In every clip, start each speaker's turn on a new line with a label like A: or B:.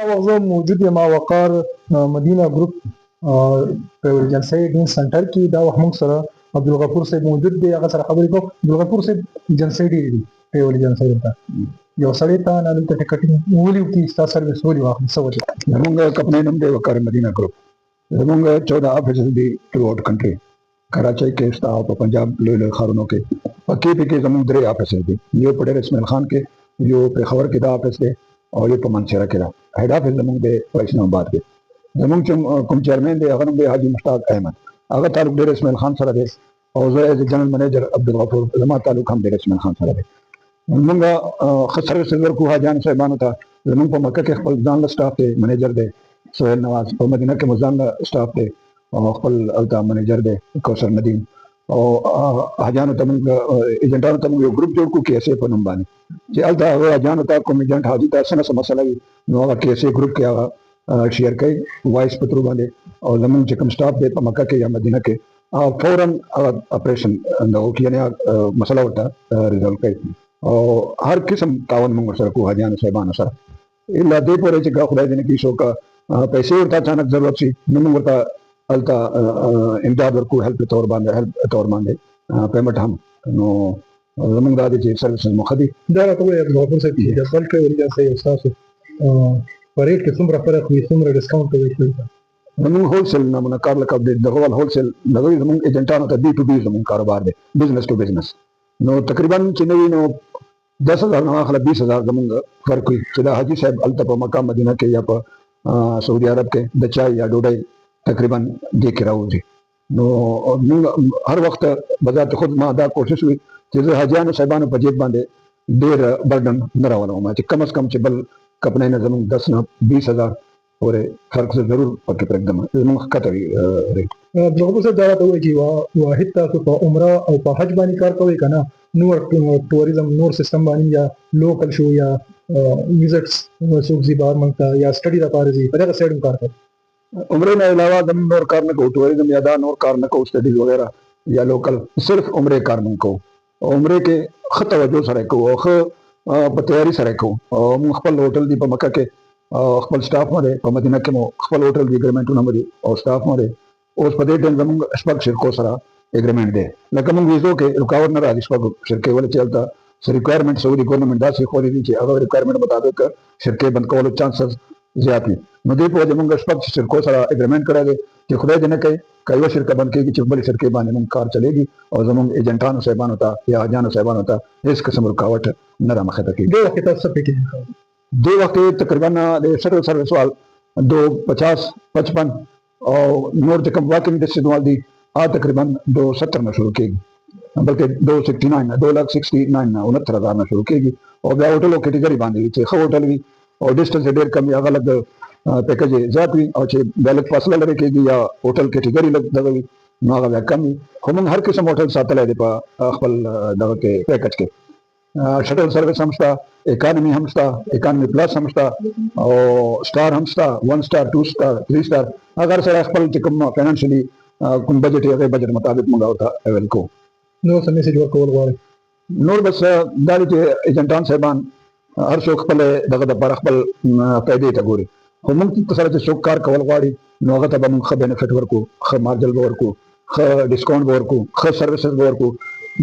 A: وضع موجود یم وقار مدینه ګروپ په یو جلسه ډین سنټر کې دا وخت موږ سره عبدالغفور صاحب موجود دی. هغه سره خبرې کوو. عبدالغفور صاحب جلسې ډېرې دي په یو جلسه ته یو سړی ته نه دلته ټکټینګ ولې وکړي ستا سروس ولې واخلي څه وجه
B: زمونږ کمپنۍ نوم دی وقار مدینه ګروپ. زمونږ 14 آفیسز دي ټرو آؤٹ کنټري. کراچۍ کې شته او په پنجاب لوی لوی ښارونو کې. په KP کې زمونږ 3 آفیسز دي. یو په ډېر اسماعیل خان کې، یو پېښور کې دا آفیس دی او یو په منصیره کې ده. هیډ آفیس زمونږ دی په اسلام آباد کې. زمونږ چې کوم چیرمین دی هغه نوم دی حاجي مشتاق احمد. هغه تعلق ډېر اسماعیل خان سره دی او زه ایز جنرل منیجر عبدالغفور زما تعلق هم ډېر اسماعیل خان سره دی. موږ ښه سروسز ورکوو حاجیانو صاحبانو ته. زمونږ په مکه کې خپل ځان له سټاف دی، منیجر دی سهیل نواز. په مدینه کې مو ځان له سټاف دی او خپل هلته منیجر دی کوثر ندیم. او حاجیانو ته موږ ایجنټانو ته موږ یو ګروپ جوړ کړو KSA په نوم باندې چې هلته هغه حاجیانو ته کوم ایجنټ حاجي ته څه نه څه مسله وي نو هغه KSA ګروپ کې هغه شیر کوي وایس په تھرو باندې. او زمونږ چې کوم سټاف دی په مکه کې یا مدینه کې فوراً هغه اپریشن دغه کوي، یعنې مسله ورته ریزالو کوي او هر قسم تعاون موږ ورسره کوو حاجیانو صاحبانو سره. الا دې پورې چې خدای دې نه کړي څوک پیسې ورته اچانک ضرورت شي نو موږ ورته هلته امداد ورکوو، هیلپ په طور باندې پیمنټ هم. نو زمونږ دا دی چې سروسز مو ښه دي.
A: دا راته ووایه عبدالغفور صاحب چې د بلک ورجاسه یو ستاسو په ریټ کې څومره فرق وي، څومره ډسکاونټ کوئ؟
B: زمونږ هولسیل نمونه کار لکه دغه ول هولسیل دغه زمونږ ایجنټانو ته B2B زمونږ کاروبار دی، بزنس ټو بزنس. نو تقریبا چې نه وي نو 10,000 نه اخله 20,000 زمونږ فرق وي چې دا حاجي صاحب هلته په مکه مدینه کې یا په سعودي عرب کې د چای یا ډوډۍ تقریبا دې کې راوځي. نو موږ هر وخت بذات خود ما دا کوشش وي چې زه حاجیانو صاحبانو په جیب باندې ډېر برډن نه راولم، چې کم از کم چې بل کمپنۍ نه زمونږ 10 نه 20,000 پورې فرق زه ضرور پکې پرېږدم. زمونږ ښکته وي ریټ.
A: عبدالغفور صاحب دا راته ووایي چې واحد تاسو په عمره او په حج باندې کار کوئ که نه نور ټوریزم نور سیستم باندې یا لوکل شو یا ویزټس څوک ځي بهر ملک ته یا سټډي دپاره ځي په دغه سایډ هم کار کوئ؟
B: عمرې نه علاوه زمونږ نور کار نه کوو، ټوریزم یا دا نور کار نه کوو، سټډیز وغیره یا لوکل، صرف عمرې کار مونږ کوو. عمرې کې ښه توجه سره کوو او ښه په تیاري سره کوو. او مونږ خپل هوټل دی په مکه کې او خپل سټاف مو دی، په مدینه کې مو خپل هوټل دی، اګریمنټونه مو دي او سټاف مو دی. اوس په دې ټایم زمونږ شپږ شرکو سره اګریمنټ دی. لکه مونږ ویزو کې رکاوټ نه راځي شپږ شرکې، ولې چې هلته څه ریکوایرمنټ سعودي ګورنمنټ داسې ښودي دي چې هغه ریکوایرمنټ مطابق شرکې بند کولو چانسز زیات وي. نو دې په وجه مونږ شپږ شرکو سره اګریمنټ کړی دی چې خدای دې نه کوي که یوه شرکه بند کېږي چې بلې شرکې باندې مونږ کار چلېږي او زمونږ ایجنټانو صاحبانو ته یا حاجیانو صاحبانو ته هېڅ قسم رکاوټ نه رامخته کېږي.
A: دې وخت کې تاسو څه پیکیج کوئ؟
B: دې وخت کې تقریبا د سروس وال 250 55 او نور چې کوم واکنګ ډسټرکټ وال دي تقریبا 270 نه شروع کېږي، بلکې 269 269 نه 69,000 نه شروع کېږي. او بیا هوټلو کیټګري باندې وي چې ښه هوټل وي او ډسټنس یې ډېر کم وي هغه لږ پیکیج یې زیات وي، او چې بیا لږ فاصله لرې کېږي یا هوټل کیټګري لږ دغه وي نو هغه بیا کم وي. خو موږ هر قسم هوټل ساتلی دی په خپل دغه کې پیکیج کې. شټل سروس هم شته، اکانومي هم شته، اکانومي پلس هم شته او سټار هم شته، 1 سټار 2 سټار 3 سټار. هغه سره خپل چې کوم فاینانشلي کوم بجټ یې هغې بجټ مطابق موږ ورته اویل کوو.
A: نور څه میسج ورکول غواړئ؟
B: نور بس دا دی چې ایجنټان صاحبان هر څوک خپل دغه دپاره خپل فایدې ته ګوري. خو موږ سره چې څوک کار کول غواړي نو هغه ته به موږ ښه بینیفټ ورکوو، ښه مارجل به ورکوو، ښه ډسکاونټ به ورکوو، ښه سروسز به ورکوو.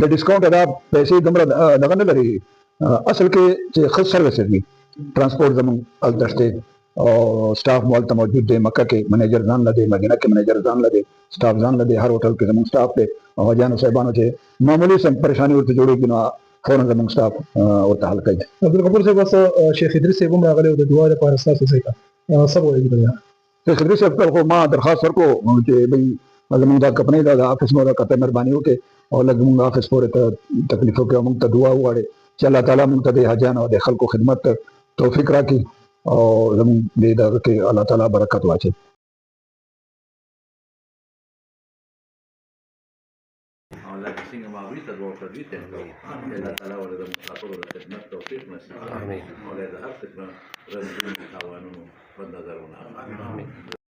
B: د ډسکاونټ دا پیسې دومره دغه نه لري، اصل کې چې ښه سروسز وي. ټرانسپورټ زمونږ هلته شته او سټاف مو هلته موجود دی. مکه کې منیجر ځان له دی، مدینه کې منیجر ځان له دی، سټاف ځان له دی. هر هوټل کې زمونږ سټاف دی او حاجیانو صاحبانو چې معمولي څه پریشاني ورته جوړېږي نو فوراً زمونږ سټاف ورته حل کوي.
A: عبدالغفور صاحب بس شیخ ادریس صاحب هم راغلی او د دعا لپاره ستاسو ځای ته څه به وایي؟
B: شیخ ادریس صاحب ته خو ما درخواست ورکړو چې بھئی زمونږ دا کمپنۍ ده، د آفس مو ده، که ته مهرباني وکړې او لږ زمونږ آفس پورې ته تکلیف وکړې او مونږ ته دعا وغواړې چې الله تعالی مونږ ته د حاجیانو او د خلکو خدمت توفیق راکړي او زمونږ دې دغه کې الله تعالی برکت واچوي.
C: او لکه څنګه ما هغوی ته دعا وکړه دوی ته یې کوو چې الله تعالی ولې د مسافرو د خدمت توفیق نصیب کړي او له د هر قسمه رنځونو تاوانونو بد نظرونه